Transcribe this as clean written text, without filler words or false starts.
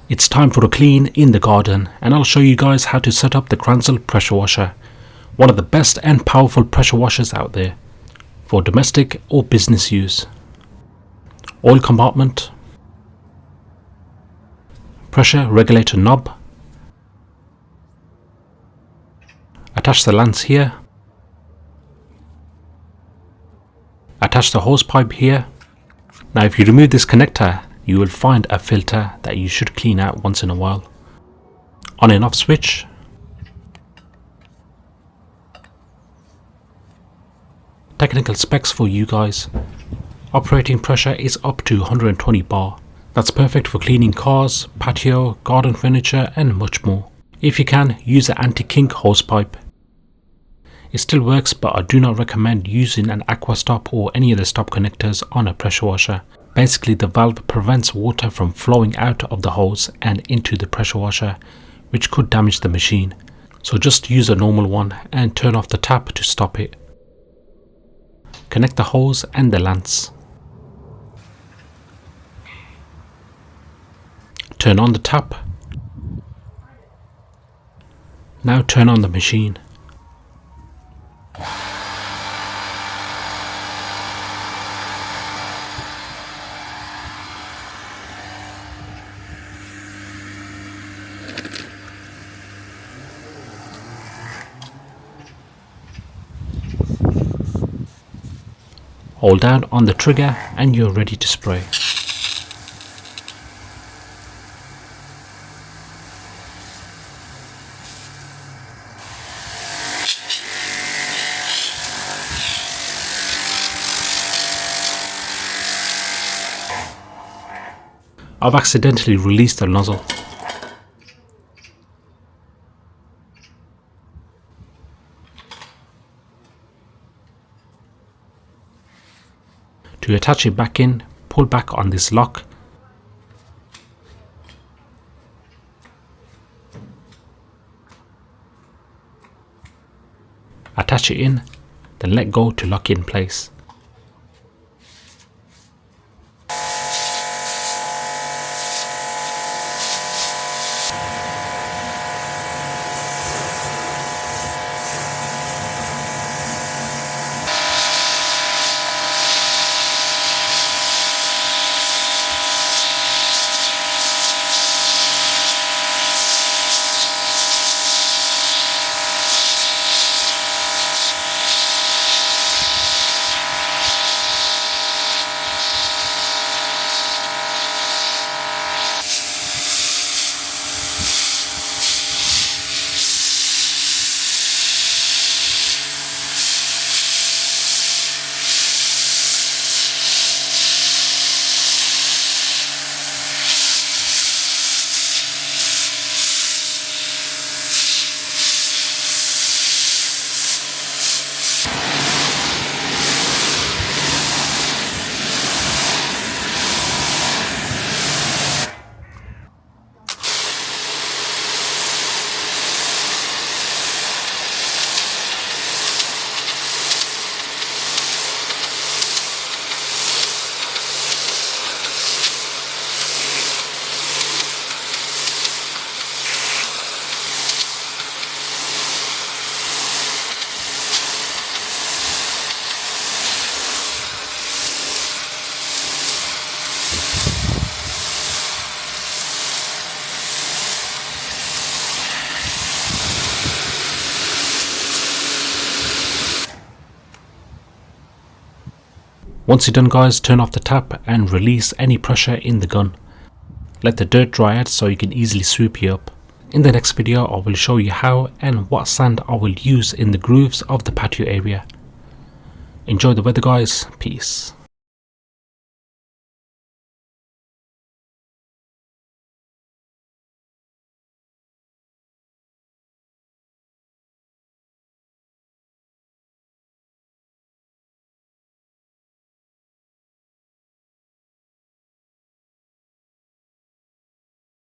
It's time for a clean in the garden, and I'll show you guys how to set up the Kranzle pressure washer, one of the best and powerful pressure washers out there for domestic or business use. Oil compartment, pressure regulator knob, attach the lance here, attach the hose pipe here. Now if you remove this connector, you will find a filter that you should clean out once in a while. On and off switch. Technical specs for you guys. Operating pressure is up to 120 bar. That's perfect for cleaning cars, patio, garden furniture and much more. If you can, use an anti-kink hose pipe. It still works, but I do not recommend using an aqua stop or any other stop connectors on a pressure washer. Basically, the valve prevents water from flowing out of the hose and into the pressure washer, which could damage the machine. So just use a normal one and turn off the tap to stop it. Connect the hose and the lance. Turn on the tap. Now turn on the machine. Hold down on the trigger and you're ready to spray. I've accidentally released the nozzle. To attach it back in, pull back on this lock. Attach it in, then let go to lock in place. Once you're done guys, turn off the tap and release any pressure in the gun. Let the dirt dry out so you can easily sweep it up. In the next video I will show you how and what sand I will use in the grooves of the patio area. Enjoy the weather guys, peace.